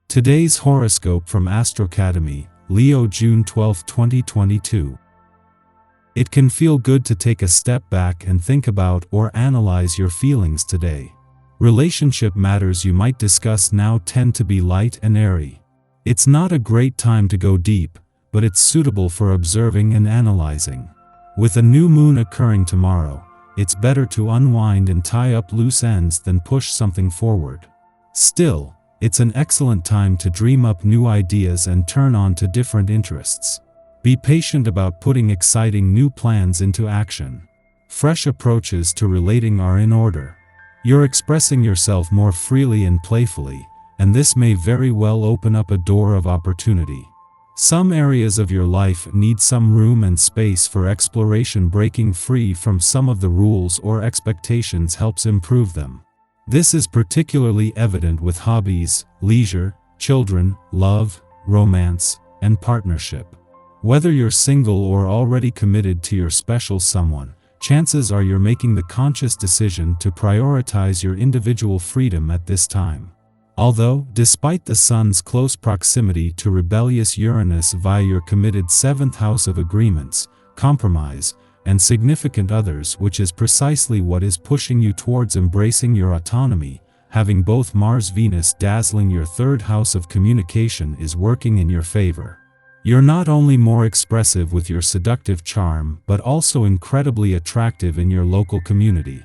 Today's horoscope from Astrocademy, Leo June 12, 2022. It can feel good to take a step back and think about or analyze your feelings today. Relationship matters you might discuss now tend to be light and airy. It's not a great time to go deep, but it's suitable for observing and analyzing. With a new moon occurring tomorrow, it's better to unwind and tie up loose ends than push something forward. Still, it's an excellent time to dream up new ideas and turn on to different interests. Be patient about putting exciting new plans into action. Fresh approaches to relating are in order. You're expressing yourself more freely and playfully, and this may very well open up a door of opportunity. Some areas of your life need some room and space for exploration. Breaking free from some of the rules or expectations helps improve them. This is particularly evident with hobbies, leisure, children, love, romance, and partnership. Whether you're single or already committed to your special someone, chances are you're making the conscious decision to prioritize your individual freedom at this time. Although, despite the Sun's close proximity to rebellious Uranus via your committed 7th house of agreements, compromise, and significant others, which is precisely what is pushing you towards embracing your autonomy, having both Mars-Venus dazzling your 3rd house of communication is working in your favor. You're not only more expressive with your seductive charm, but also incredibly attractive in your local community.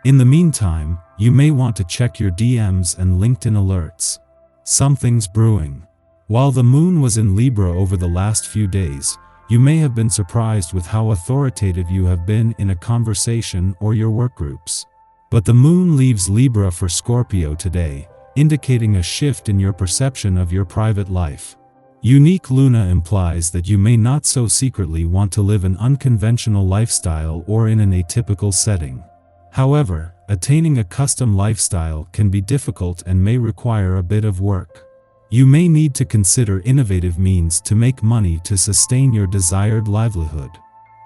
In the meantime, you may want to check your DMs and LinkedIn alerts. Something's brewing. While the moon was in Libra over the last few days, you may have been surprised with how authoritative you have been in a conversation or your work groups. But the moon leaves Libra for Scorpio today, indicating a shift in your perception of your private life. Unique Luna implies that you may not so secretly want to live an unconventional lifestyle or in an atypical setting. However, attaining a custom lifestyle can be difficult and may require a bit of work. You may need to consider innovative means to make money to sustain your desired livelihood.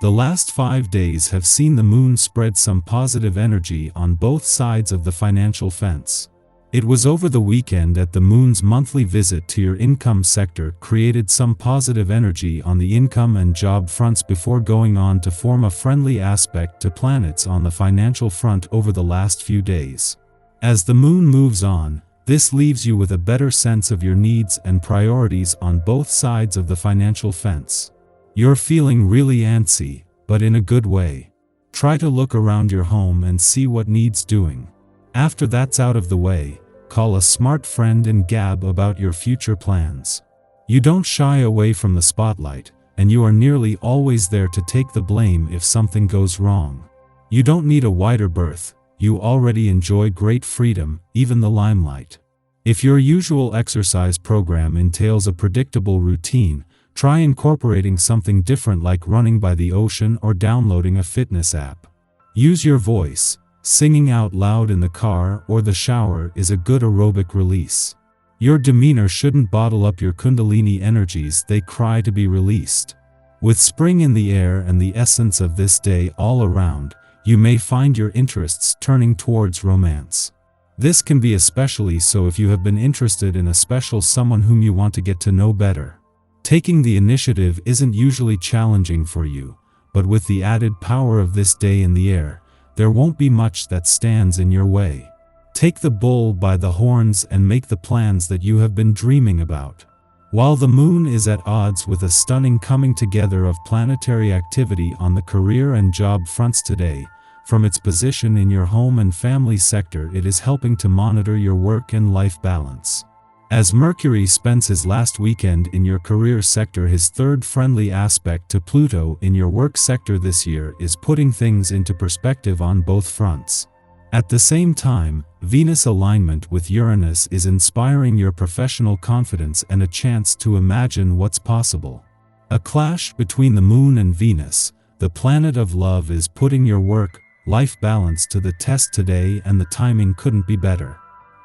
The last 5 days have seen the moon spread some positive energy on both sides of the financial fence. It was over the weekend that the moon's monthly visit to your income sector created some positive energy on the income and job fronts before going on to form a friendly aspect to planets on the financial front over the last few days. As the moon moves on, this leaves you with a better sense of your needs and priorities on both sides of the financial fence. You're feeling really antsy, but in a good way. Try to look around your home and see what needs doing. After that's out of the way, call a smart friend and gab about your future plans. You don't shy away from the spotlight, and you are nearly always there to take the blame if something goes wrong. You don't need a wider berth. You already enjoy great freedom, even the limelight. If your usual exercise program entails a predictable routine, try incorporating something different like running by the ocean or downloading a fitness app. Use your voice. Singing out loud in the car or the shower is a good aerobic release. Your demeanor shouldn't bottle up your Kundalini energies, they cry to be released. With spring in the air and the essence of this day all around, you may find your interests turning towards romance. This can be especially so if you have been interested in a special someone whom you want to get to know better. Taking the initiative isn't usually challenging for you, but with the added power of this day in the air, there won't be much that stands in your way. Take the bull by the horns and make the plans that you have been dreaming about. While the moon is at odds with a stunning coming together of planetary activity on the career and job fronts today, from its position in your home and family sector it is helping to monitor your work and life balance. As Mercury spends his last weekend in your career sector, his 3rd friendly aspect to Pluto in your work sector this year is putting things into perspective on both fronts. At the same time, Venus alignment with Uranus is inspiring your professional confidence and a chance to imagine what's possible. A clash between the moon and Venus, the planet of love, is putting your work-life balance to the test today, and the timing couldn't be better.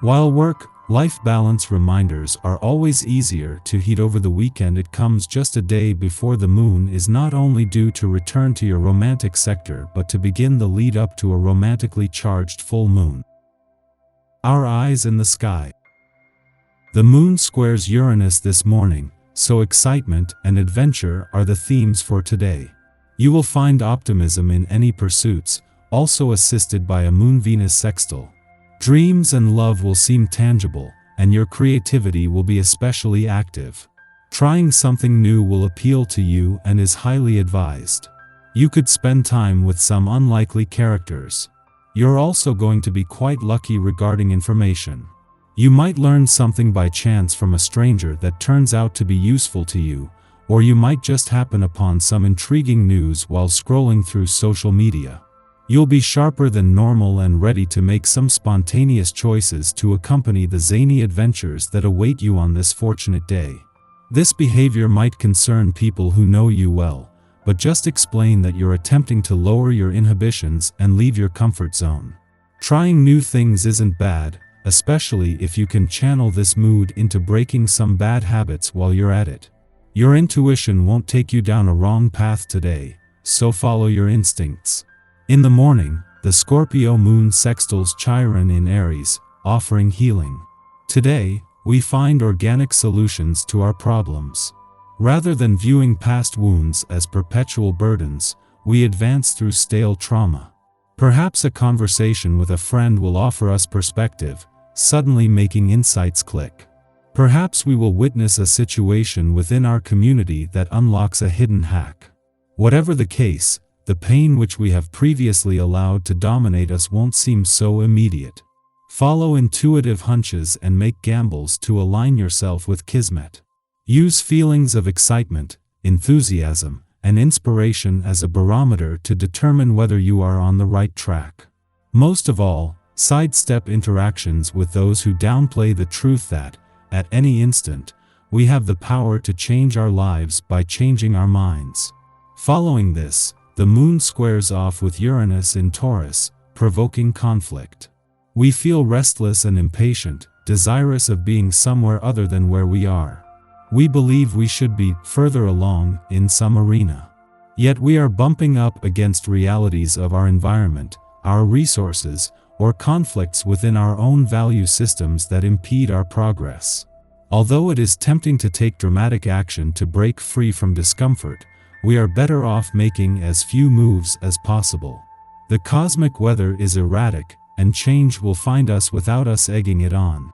While work-life balance reminders are always easier to heed over the weekend, it comes just a day before the moon is not only due to return to your romantic sector but to begin the lead up to a romantically charged full moon. Our eyes in the sky. The moon squares Uranus this morning, so excitement and adventure are the themes for today. You will find optimism in any pursuits, also assisted by a Moon-Venus sextile. Dreams and love will seem tangible, and your creativity will be especially active. Trying something new will appeal to you and is highly advised. You could spend time with some unlikely characters. You're also going to be quite lucky regarding information. You might learn something by chance from a stranger that turns out to be useful to you, or you might just happen upon some intriguing news while scrolling through social media. You'll be sharper than normal and ready to make some spontaneous choices to accompany the zany adventures that await you on this fortunate day. This behavior might concern people who know you well, but just explain that you're attempting to lower your inhibitions and leave your comfort zone. Trying new things isn't bad, especially if you can channel this mood into breaking some bad habits while you're at it. Your intuition won't take you down a wrong path today, so follow your instincts. In the morning, the Scorpio moon sextiles Chiron in Aries, offering healing. Today, we find organic solutions to our problems. Rather than viewing past wounds as perpetual burdens, we advance through stale trauma. Perhaps a conversation with a friend will offer us perspective, suddenly making insights click. Perhaps we will witness a situation within our community that unlocks a hidden hack. Whatever the case, the pain which we have previously allowed to dominate us won't seem so immediate. Follow intuitive hunches and make gambles to align yourself with Kismet. Use feelings of excitement, enthusiasm, and inspiration as a barometer to determine whether you are on the right track. Most of all, sidestep interactions with those who downplay the truth that, at any instant, we have the power to change our lives by changing our minds. Following this, the moon squares off with Uranus in Taurus, provoking conflict. We feel restless and impatient, desirous of being somewhere other than where we are. We believe we should be further along in some arena. Yet we are bumping up against realities of our environment, our resources, or conflicts within our own value systems that impede our progress. Although it is tempting to take dramatic action to break free from discomfort, we are better off making as few moves as possible. The cosmic weather is erratic, and change will find us without us egging it on.